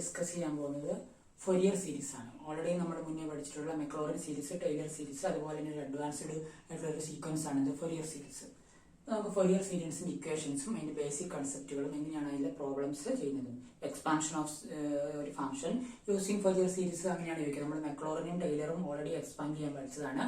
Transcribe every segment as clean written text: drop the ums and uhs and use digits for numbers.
Discuss ചെയ്യാൻ പോകുന്നത് Fourier series ആണ്. ഓൾറെഡി നമ്മൾ മുന്നേ പഠിച്ചിട്ടുള്ള മെക്ലോറിൻ സീരീസ്, ടൈലർ സീരീസ്, അതുപോലെ തന്നെ ഒരു അഡ്വാൻസ്ഡ് ആയിട്ടുള്ള ഒരു സീക്വൻസ് ആണ് ഇത് ഫൊറിയർ സീരീസ്. നമുക്ക് ഫൊറിയർ സീരീസിന്റെ ഇക്വേഷൻസും അതിന്റെ ബേസിക് കൺസെപ്റ്റുകളും എങ്ങനെയാണ് അതിലെ പ്രോബ്ലംസ് ചെയ്യുന്നത്, എക്സ്പാൻഷൻ ഓഫ് ഒരു ഫംഗ്ഷൻ യൂസിങ് ഫൊറിയർ സീരീസ് അങ്ങനെയാണ് ചോദിക്കുന്നത്. നമ്മൾ മെക്ലോറിനും ടൈലറും ഓൾറെഡി എക്സ്പാൻഡ് ചെയ്യാൻ പഠിച്ചതാണ്.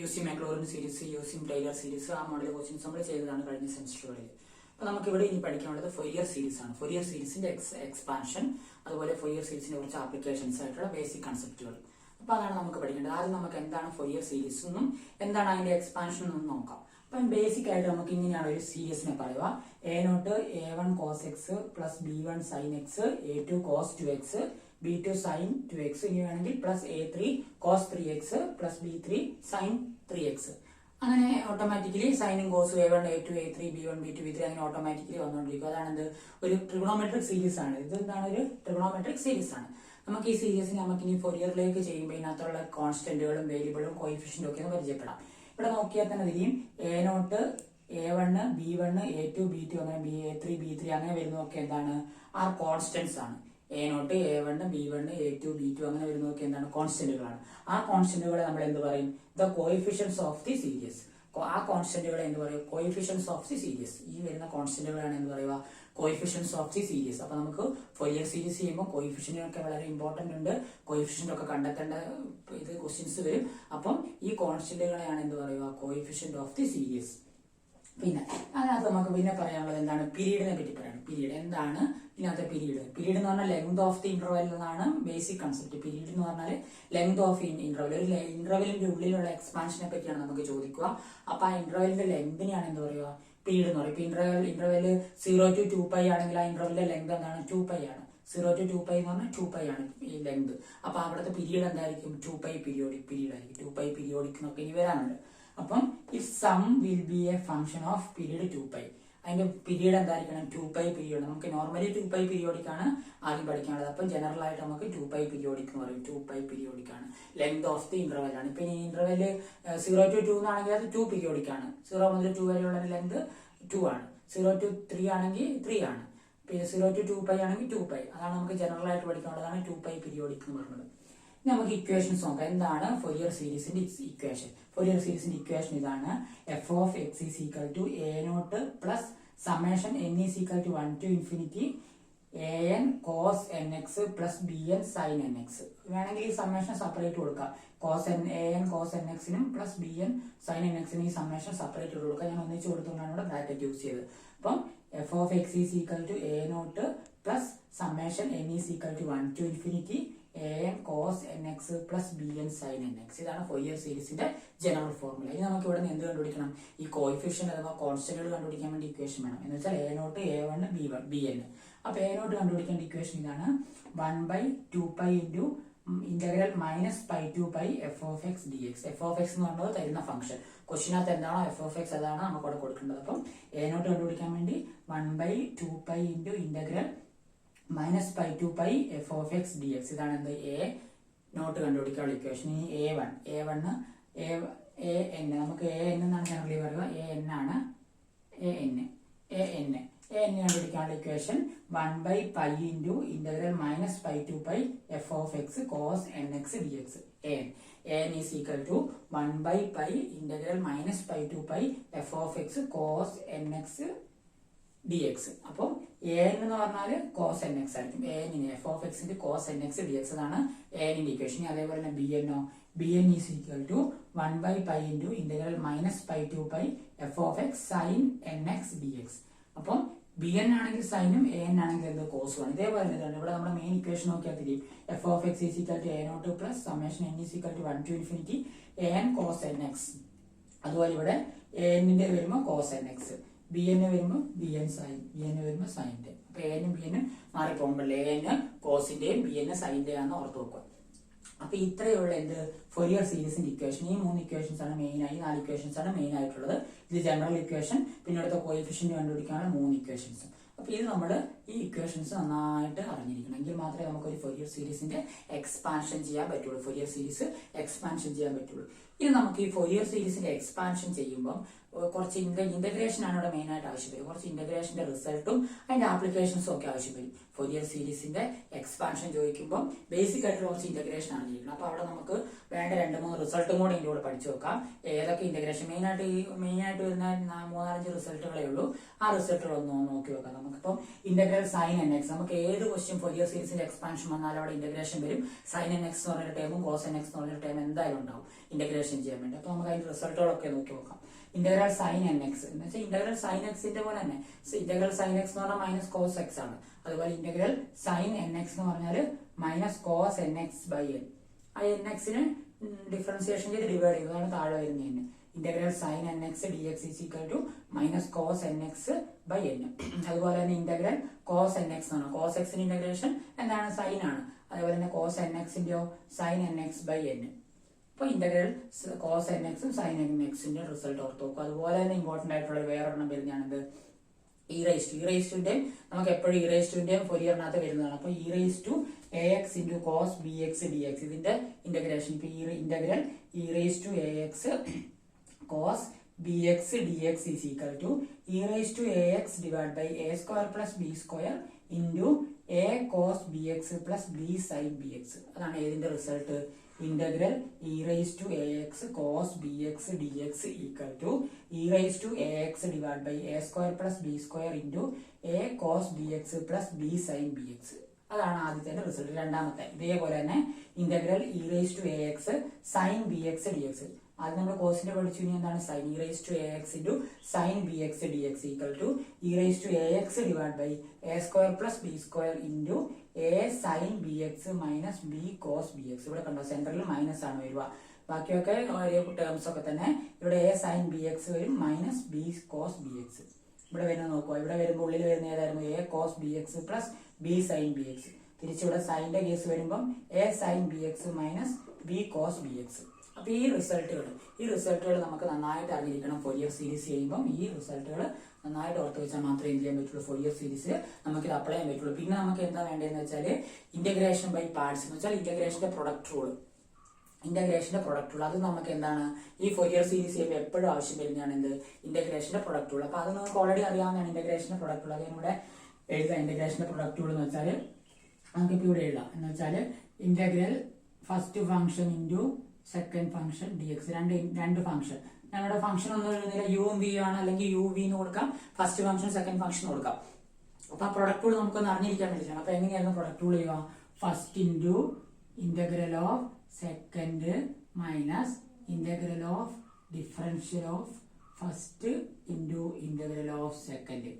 Using Maclaurin series, using Taylor series, ആ മോഡൽ ക്വസ്റ്റ്യൻസ് നമ്മൾ ചെയ്തതാണ് കഴിഞ്ഞ സെമിസ്റ്ററുകളിൽ. അപ്പൊ നമുക്ക് ഇവിടെ ഇനി പഠിക്കാനുള്ളത് ഫൊറിയർ സീരീസ് ആണ്. ഫൊറിയർ സീരീസിന്റെ എക്സ്പാൻഷൻ, അതുപോലെ ഫൊറിയർ സീരീസിന്റെ കുറച്ച് ആപ്ലിക്കേഷൻസ് ആയിട്ടുള്ള ബേസിക് കൺസെപ്റ്റുകൾ. അപ്പൊ അതാണ് നമുക്ക് പഠിക്കേണ്ടത്. ആദ്യം നമുക്ക് എന്താണ് ഫൊറിയർ സീരീസ് എന്നും എന്താണ് അതിന്റെ എക്സ്പാൻഷൻ എന്നും നോക്കാം. അപ്പം ബേസിക് ആയിട്ട് നമുക്ക് ഇങ്ങനെയാണ് ഒരു സീരീസിനെ പറയുക. a0 a1 cos x plus b1 sin x, a2 cos 2x, b2 sin 2x, ഇനി വേണമെങ്കിൽ plus a3 cos 3x plus b3 sin 3x. അങ്ങനെ automatically സൈനും കോസും a1 a2 a3 b1 b2 b3 അങ്ങനെ ഓട്ടോമാറ്റിക്കലി വന്നുകൊണ്ടിരിക്കും. അതാണ് എന്ത്, ഒരു ട്രിഗണോമെട്രിക് സീരീസ് ആണ്. ഇത് എന്താണ്, ഒരു ട്രിഗണോമെട്രിക് സീരീസ് ആണ്. നമുക്ക് ഈ സീരീസിന് നമുക്ക് ഇനി ഫൊറിയറിലേക്ക് ചെയ്യുമ്പോൾ ഇതിനകത്തുള്ള കോൺസ്റ്റന്റുകളും വേരിയബിളും കോയിഫിഷ്യന്റും ഒക്കെ ഒന്ന് പരിചയപ്പെടാം. ഇവിടെ നോക്കിയാൽ തന്നെ തിരിയും a0 a1 b1 a2 b2 അങ്ങനെ a3 b3 അങ്ങനെ വരുന്നതൊക്കെ എന്താണ്, ആ കോൺസ്റ്റന്റ്സ് ആണ്. a0 a1 b1 a2 b2 അങ്ങനെ വരുന്നതൊക്കെ എന്താണ്, കോൺസ്റ്റന്റുകളാണ്. ആ കോൺസ്റ്റന്റുകളെ നമ്മൾ എന്ത് പറയും, the coefficients of the series. ആ കോൺസ്റ്റന്റുകളെ എന്ത് പറയും, കോയിഫിഷ്യൻസ് ഓഫ് ദി സീരീസ്. ഈ വരുന്ന കോൺസ്റ്റന്റുകളാണ് എന്ത് പറയുക, കോയിഫിഷ്യൻസ് ഓഫ് ദി സീരീസ്. അപ്പൊ നമുക്ക് ഫൊറിയർ സീരീസ് ചെയ്യുമ്പോൾ കോയിഫിഷ്യന്റൊക്കെ വളരെ ഇമ്പോർട്ടന്റ് ഉണ്ട്. കോയിഫിഷ്യന്റ് ഒക്കെ കണ്ടെത്തേണ്ട ഇത് ക്വസ്റ്റ്യൻസ് വരും. അപ്പം ഈ കോൺസ്റ്റന്റുകളെയാണ് എന്ത് പറയുക, കോയിഫിഷ്യന്റ് ഓഫ് ദി സീരീസ്. പിന്നെ അതിനകത്ത് നമുക്ക് പിന്നെ പറയാനുള്ളത് എന്താണ്, പീരീഡിനെ പറ്റി പറയണം. പീരീഡ് എന്താണ്, ഇതിനകത്തെ പീരീഡ് എന്ന് പറഞ്ഞാൽ ലെങ്ത് ഓഫ് ദി ഇന്റർവെൽ എന്നാണ് ബേസിക് കൺസെപ്റ്റ്. പീരീഡ് എന്ന് പറഞ്ഞാൽ ലെങ്ത് ഓഫ് ഇന്റർവെൽ, ഒരു ഇന്റർവെലിന്റെ ഉള്ളിലുള്ള എക്സ്പാൻഷനെ പറ്റിയാണ് നമുക്ക് ചോദിക്കുക. അപ്പൊ ആ ഇന്റർവെലിന്റെ ലെങ്തിനെയാണ് എന്ത് പറയുക, പീരീഡ് എന്ന് പറയും. ഇപ്പൊ ഇന്റർവെല് 0 to 2π ആണെങ്കിൽ ആ ഇന്റർവെലിന്റെ ലെങ്ത് എന്താണ്, 2π ആണ്. 0 to 2π എന്ന് പറഞ്ഞാൽ 2π ആണ് ഈ ലെങ്ത്. അപ്പൊ അവിടുത്തെ പീരീഡ് എന്തായിരിക്കും, 2π പീരിയോഡിക് ആയിരിക്കും. 2π പീരിയോഡിക് എന്നൊക്കെ ഇനി വരാനുണ്ട്. അപ്പം if some will be a function of period 2π, അതിന്റെ പീരീഡ് എന്തായിരിക്കണം, 2π പീരിയോഡ്. നമുക്ക് നോർമലി 2π പീരിയോഡിക് ആണ് ആദ്യം പഠിക്കാനുള്ളത്. അപ്പം ജനറൽ ആയിട്ട് നമുക്ക് 2π പീരിയോഡിക് എന്ന് പറയും. 2π പീരിയോഡിക് ആണ്, ലെങ്ത് ഓഫ് ദി ഇന്റർവെൽ ആണ്. ഇപ്പൊ ഈ ഇന്റർവെല് 0 to 2 എന്നാണെങ്കിൽ അത് 2 പീരിയോഡിക് ആണ്. 0 മുതൽ 2 വരെയുള്ള ലെങ്ത് 2 ആണ്. 0 to 3 ആണെങ്കിൽ 3 ആണ്. പിന്നെ 0 to 2π ആണെങ്കിൽ 2π. അതാണ് നമുക്ക് ജനറൽ ആയിട്ട് പഠിക്കാനുള്ളതാണ് 2π പീരിയോഡിക് എന്ന് പറയുന്നത്. ഇനി നമുക്ക് ഇക്വേഷൻസ് നോക്കാം. എന്താണ് ഫൊറിയർ സീരീസിന്റെ ഇക്വേഷൻ? ഫൊറിയർ സീരീസിന്റെ ഇക്വേഷൻ ഇതാണ്. F of X is equal to a0 plus summation n is equal to 1 to infinity an cos nx plus bn sin nx. വേണമെങ്കിൽ ഈ സമ്മേഷൻ സെപ്പറേറ്റ് കൊടുക്കാം. an cos nx നും പ്ലസ് bn sin nx നും ഈ summation separate കൊടുക്കാം. ഞാൻ ഒന്നിച്ച് കൊടുത്തുകൊണ്ടാണ് ഇവിടെ ബ്രാക്കറ്റ് യൂസ് ചെയ്തത്. അപ്പം F of X is equal to a0 plus summation n is equal to 1 to infinity an cos nx plus bn sin nx. ഇതാണ് ഫൊറിയർ സീരീസിന്റെ ജനറൽ ഫോർമുല. ഇനി നമുക്ക് ഇവിടെ നിന്ന് എന്ത് കണ്ടുപിടിക്കണം, ഈ കോയിഫിഷ്യന്റ് അഥവാ കോൺസ്റ്റന്റുകൾ കണ്ടുപിടിക്കാൻ വേണ്ടി ഇക്വേഷൻ വേണം. എന്ന് വെച്ചാൽ a0 a1 b1 bn. അപ്പൊ a0 കണ്ടുപിടിക്കേണ്ട ഇക്വേഷൻ ഇതാണ്. 1/2π into integral -π to π F of X D X. F of X എന്ന് പറഞ്ഞത് തരുന്ന ഫംഗ്ഷൻ. ക്വസ്റ്റിനകത്ത് എന്താണോ എഫ് ഓഫ് എക്സ് അതാണ് നമുക്ക് അവിടെ കൊടുക്കേണ്ടത്. അപ്പം a0 കണ്ടുപിടിക്കാൻ വേണ്ടി 1/2π into integral -π to π F of X D X. ഇതാണ് എന്ത്, a0 കണ്ടുപിടിക്കാനുള്ള ഇക്വേഷൻ. ഇനി a1 നമുക്ക് an എന്നാണ് ജനറലി പറയുക. an ആണ് an കണ്ടുപിടിക്കാനുള്ള equation 1/π into integral -π to π F of X cos nx dx. an is equal to 1/π integral -π to π F of X cos nx dx. അപ്പം an എന്ന് പറഞ്ഞാൽ കോസ് nx ആയിരിക്കും. an എഫ് ഓഫ് എക്സിന്റെ cos nx dx ആണ് an ന്റെ equation. അതേപോലെ തന്നെ bn is equal to 1/π into integral -π to π F of X sine nx dx. അപ്പം bn ആണെങ്കിൽ സൈനും an ആണെങ്കിൽ എന്ത്, കോസും ആണ്. ഇതേപോലെ തന്നെ ഇവിടെ നമ്മുടെ മെയിൻ ഇക്വേഷൻ നോക്കിയാൽ തിരിയും. F of X is equal to a0 plus summation n is equal to 1 to infinity an cos nx. അതുപോലെ ഇവിടെ an ന്റെ വരുമ്പോൾ കോസ് nx, bn വരുമ്പോൾ bn വരുമ്പോൾ സൈൻ്റെ. അപ്പൊ an bn മാറിപ്പോകുമ്പോൾ an കോസിന്റെയും bn സൈൻ്റെയാണെന്ന് ഓർത്ത് വെക്കുക. അപ്പൊ ഇത്രയുള്ള എന്ത്, ഫൊറിയർ സീരീസിന്റെ ഇക്വേഷൻ. ഈ 3 ഇക്വേഷൻസ് ആണ് മെയിൻ ആയി, 4 ഇക്വേഷൻസ് ആണ് മെയിൻ ആയിട്ടുള്ളത്. ഇത് ജനറൽ ഇക്വേഷൻ, പിന്നെ അടുത്ത കോയിഫിഷ്യന്റ് കണ്ടുപിടിക്കാനുള്ള 3 ഇക്വേഷൻസ്. അപ്പൊ ഇത് നമ്മൾ ഈ ഇക്വേഷൻസ് നന്നായിട്ട് അറിഞ്ഞിരിക്കണം. എങ്കിൽ മാത്രമേ നമുക്ക് ഒരു ഫൊറിയർ സീരീസിന്റെ എക്സ്പാൻഷൻ ചെയ്യാൻ പറ്റുള്ളൂ. ഫൊറിയർ സീരീസ് എക്സ്പാൻഷൻ ചെയ്യാൻ പറ്റുള്ളൂ. ഇനി നമുക്ക് ഈ ഫൊറിയർ സീരീസിന്റെ എക്സ്പാൻഷൻ ചെയ്യുമ്പോൾ കുറച്ച് ഇന്റഗ്രേഷൻ ആണ് ഇവിടെ മെയിൻ ആയിട്ട് ആവശ്യം വരും. കുറച്ച് ഇന്റഗ്രേഷന്റെ റിസൾട്ടും അതിന്റെ ആപ്ലിക്കേഷൻസും ഒക്കെ ആവശ്യം വരും. ഫൊറിയർ സീരീസിന്റെ എക്സ്പാൻഷൻ ചോദിക്കുമ്പോൾ ബേസിക് ആയിട്ടുള്ള കുറച്ച് ഇന്റഗ്രേഷൻ ആണ് ചോദിക്കുന്നത്. അപ്പൊ അവിടെ നമുക്ക് വേണ്ട 2-3 റിസൾട്ടും കൂടെ ഇതിന്റെ കൂടെ പഠിച്ചു നോക്കാം. ഏതൊക്കെ ഇന്റഗ്രേഷൻ മെയിൻ ആയിട്ട് വരുന്ന 3-4-5 റിസൾട്ടുകളേ ഉള്ളൂ. ആ റിസൾട്ടുകൾ ഒന്ന് നോക്കി വെക്കാം. നമുക്കിപ്പം ഇന്റഗ്രൽ സൈൻ എൻ എക്സ്, നമുക്ക് ഏത് ക്വസ്റ്റ്യൻ ഫൊറിയർ സീരീസിന്റെ എക്സ്പാൻഷൻ വന്നാലും അവിടെ ഇന്റഗ്രേഷൻ വരും. സൈൻ എൻ എക്സ് എന്ന് പറഞ്ഞ ടേമും കോസ് എൻ എക്സ് എന്ന് പറഞ്ഞ ടേം എന്തായാലും ഉണ്ടാവും ഇന്റഗ്രേഷൻ ചെയ്യാൻ വേണ്ടി. അപ്പൊ നമുക്ക് അതിന്റെ റിസൾട്ടുകളൊക്കെ നോക്കി നോക്കാം. ഇന്റഗ്രൽ സൈൻ എൻ എക്സ് എന്ന് വെച്ചാൽ ഇന്റഗ്രൽ സൈൻ എക്സിന്റെ പോലെ തന്നെ ഇന്റഗ്രൽ സൈൻ എക്സ് എന്ന് പറഞ്ഞാൽ മൈനസ് കോസ് എക്സ് ആണ്. അതുപോലെ ഇന്റഗ്രൽ സൈൻ എൻ എക്സ് എന്ന് പറഞ്ഞാൽ minus cos N X by N. ആ എൻ എക്സിന് ഡിഫറൻസിയേഷൻ ചെയ്ത് ഡിവൈഡ് ചെയ്തതാണ് താഴെ വരുന്നതിന്. Integral sine N X D X is equal to minus cos N X by N. അതുപോലെ തന്നെ ഇന്റഗ്രൽ കോസ് എൻ എക്സ് ആണ്. കോസ് എക്സിന്റെ ഇന്റഗ്രേഷൻ എന്താണ്? സൈൻ ആണ്. അതുപോലെ തന്നെ കോസ് എൻ എക്സിന്റെയോ sine N X by N. അപ്പൊ ഇന്റഗ്രൽ കോസ് എൻ എക്സും സൈൻ എൻ എക്സിന്റെ റിസൾട്ട് ഓർത്ത് നോക്കും. അതുപോലെ തന്നെ ഇമ്പോർട്ടന്റ് ആയിട്ടുള്ള വേറൊരെണ്ണം വരുന്നതാണിത് ഇ റൈസ് ടുന്റെ. നമുക്ക് എപ്പോഴും ഇ റൈസ് ടുന്റെയും ഫൊറിയറിനകത്ത് വരുന്നതാണ്. അപ്പൊ E raise to A X into cos B X D X ഇതിന്റെ ഇന്റഗ്രേഷൻ. ഇപ്പൊ integral E raise to A X cos B X D X is equal to E raise to A X divide by A square plus B square into A cos B X plus B sine B X. അതാണ് ഏതിന്റെ result? Integral E raise to A X cos B X D X equal to E raise to A X divide by A square plus B square into A cos B X plus B sine B X. അതാണ് ആദ്യത്തെ result. രണ്ടാമത്തെ ഇതേപോലെ തന്നെ integral E raise to A X sine B X D X. അത് നമ്മൾ കോസിന്റെ പഠിച്ചു. ഇനി എന്താണ് sine? E raise to A X into sine B X D X equal to E raise to A X divide by A square plus B square into A sine B X minus B cos B X. ഇവിടെ കണ്ടോ സെന്ററിൽ minus ആണ് വരിക. ബാക്കിയൊക്കെ ഒരേ terms ഒക്കെ തന്നെ. ഇവിടെ എ സൈൻ ബി എക്സ് വരും minus B cos B X. ഇവിടെ വരുന്നത് നോക്കുക. ഇവിടെ വരുമ്പോൾ ഉള്ളിൽ വരുന്ന ഏതായിരുന്നു? A cos B X plus B sine B X. തിരിച്ചിവിടെ സൈന്റെ കേസ് വരുമ്പം A sine B X minus B cos B X. അപ്പൊ ഈ റിസൾട്ടുകൾ നമുക്ക് നന്നായിട്ട് അറിഞ്ഞിരിക്കണം. ഫൊറിയർ സീരീസ് ചെയ്യുമ്പോൾ ഈ റിസൾട്ടുകൾ നന്നായിട്ട് ഓർത്ത് വെച്ചാൽ മാത്രമേ എന്ത് ചെയ്യാൻ പറ്റുള്ളൂ? ഫൊറിയർ സീരീസ് നമുക്ക് ഇത് അപ്ലൈ ചെയ്യാൻ പറ്റുള്ളൂ. പിന്നെ നമുക്ക് എന്താ വേണ്ടതെന്ന് വെച്ചാൽ ഇന്റഗ്രേഷൻ ബൈ പാർട്സ് എന്ന് വെച്ചാൽ ഇന്റഗ്രേഷന്റെ പ്രൊഡക്റ്റ് റൂൾ. അത് നമുക്ക് എന്താണ്? ഈ ഫൊറിയർ സീരീസ് ചെയ്യുമ്പോൾ എപ്പോഴും ആവശ്യം വരുന്നതാണ് എന്ത്? ഇന്റഗ്രേഷന്റെ പ്രൊഡക്റ്റ് റൂൾ. അപ്പൊ അത് നമുക്ക് ഓൾറെഡി അറിയാവുന്നതാണ് ഇന്റഗ്രേഷന്റെ പ്രൊഡക്റ്റ് റൂൾ. അത് ഇവിടെ എഴുതാം. ഇന്റഗ്രേഷന്റെ പ്രൊഡക്റ്റ് റൂൾ എന്ന് വെച്ചാൽ നമുക്കിപ്പോൾ ഇവിടെ എഴുതാം. എന്ന് വെച്ചാൽ integral first function into second function D X. രണ്ട് ഫംഗ്ഷൻ. ഞങ്ങളുടെ ഫംഗ്ഷൻ ഒന്നും എഴുതുന്നില്ല. യുവും വി ആണ്, അല്ലെങ്കിൽ യു വി എന്ന് കൊടുക്കാം. ഫസ്റ്റ് ഫംഗ്ഷൻ സെക്കൻഡ് ഫംഗ്ഷൻ കൊടുക്കാം. അപ്പൊ ആ പ്രൊഡക്റ്റ് റൂൾ നമുക്കൊന്ന് അറിഞ്ഞിരിക്കാൻ വേണ്ടിയിട്ടാണ്. അപ്പൊ എങ്ങനെയായിരുന്നു പ്രൊഡക്റ്റ് റൂൾ ചെയ്യുക? First into integral of second minus integral of differential of first into integral of second.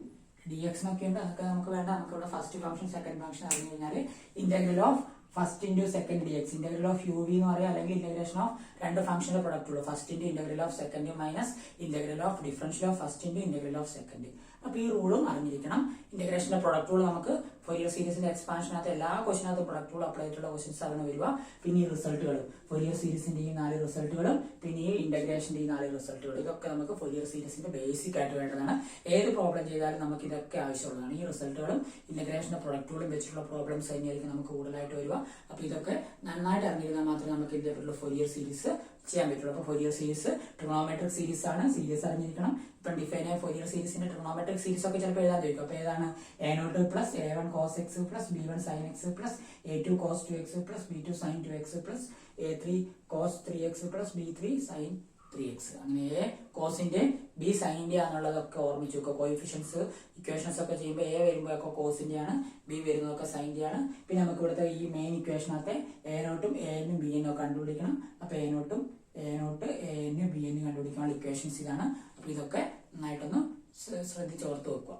D X എന്നൊക്കെ ഉണ്ട്. അതൊക്കെ നമുക്ക് വേണ്ട. നമുക്ക് ഇവിടെ ഫസ്റ്റ് ഫംഗ്ഷൻ സെക്കൻഡ് ഫംഗ്ഷൻ അറിഞ്ഞു കഴിഞ്ഞാൽ integral of first into second D X. Integral of U V എന്ന് പറയാം, അല്ലെങ്കിൽ ഇന്റഗ്രേഷൻ ഓഫ് രണ്ട് ഫംഗ്ഷന്റെ പ്രൊഡക്റ്റ് ഉള്ളൂ. First into integral of second minus integral of differential of first into integral of second. അപ്പൊ ഈ റൂളും അറിഞ്ഞിരിക്കണം. ഇന്റഗ്രേഷന്റെ പ്രൊഡക്റ്റ് റൂൾ നമുക്ക് ഫൊറിയർ സീരീസിന്റെ എക്സ്പാൻഷനകത്ത് എല്ലാ ക്വസ്റ്റിനകത്തും പ്രൊഡക്റ്റ് റൂൾ അപ്ലൈ ചെയ്തിട്ടുള്ള ക്വസ്റ്റൻസ് ആണ് വരിക. പിന്നെ ഈ റിസൾട്ടുകളും ഫൊറിയർ സീരീസിന്റെ ഈ 4 റിസൾട്ടുകളും പിന്നെ ഈ ഇന്റഗ്രേഷന്റെ ഈ 4 റിസൾട്ടുകളും ഇതൊക്കെ നമുക്ക് ഫൊറിയർ സീരീസിന്റെ ബേസിക് ആയിട്ട് വേണ്ടതാണ്. ഏത് പ്രോബ്ലം ചെയ്താലും നമുക്ക് ഇതൊക്കെ ആവശ്യമുള്ളതാണ്. ഈ റിസൾട്ടുകളും ഇന്റഗ്രേഷന്റെ പ്രൊഡക്റ്റ് റൂളും വെച്ചിട്ടുള്ള പ്രോബ്ലംസ് തന്നെയായിരിക്കും നമുക്ക് കൂടുതലായിട്ട് വരിക. അപ്പൊ ഇതൊക്കെ നന്നായിട്ട് അറിഞ്ഞിരുന്നാൽ മാത്രമേ നമുക്ക് ഇതിലുള്ള ഫൊറിയർ സീരീസ് ചെയ്യാൻ പറ്റുള്ളൂ. അപ്പൊ ഫൊറിയർ സീരീസ് ട്രിഗണോമെട്രിക് സീരീസ് ആണ്. സീരീസ് അറിഞ്ഞിരിക്കണം. ഇപ്പം ഡിഫൈൻ ആയ ഫൊറിയർ സീരീസിന്റെ ട്രിഗണോമെട്രിക് സീരീസ് ഒക്കെ ചിലപ്പോൾ എഴുതാൻ ചോദിക്കും. അപ്പൊ ഏതാണ്? a0 plus a1 cos x plus b1 sin x plus a2 cos 2x plus b2 sin 2x plus a3 cos 3x plus b3 sin 3x. അങ്ങനെ കോസിന്റെ ബി സൈൻ്റെ ആണെന്നുള്ളതൊക്കെ ഓർമ്മിച്ചു വെക്കുക. കോയിഫിഷ്യൻസ് ഇക്വേഷൻസ് ഒക്കെ ചെയ്യുമ്പോൾ എ വരുമ്പോൾ ഒക്കെ കോസിന്റെ ആണ്, ബി വരുന്നതൊക്കെ സൈൻ്റെ ആണ്. പിന്നെ നമുക്ക് ഇവിടുത്തെ ഈ മെയിൻ ഇക്വേഷനകത്തെ a0ഉം a-നും b-നും ഒക്കെ കണ്ടുപിടിക്കണം. അപ്പൊ a0 a-ന് b-ന് കണ്ടുപിടിക്കാനുള്ള ഇക്വേഷൻസ് ഇതാണ്. അപ്പൊ ഇതൊക്കെ നന്നായിട്ടൊന്ന് ശ്രദ്ധിച്ചോർത്ത് വെക്കുക.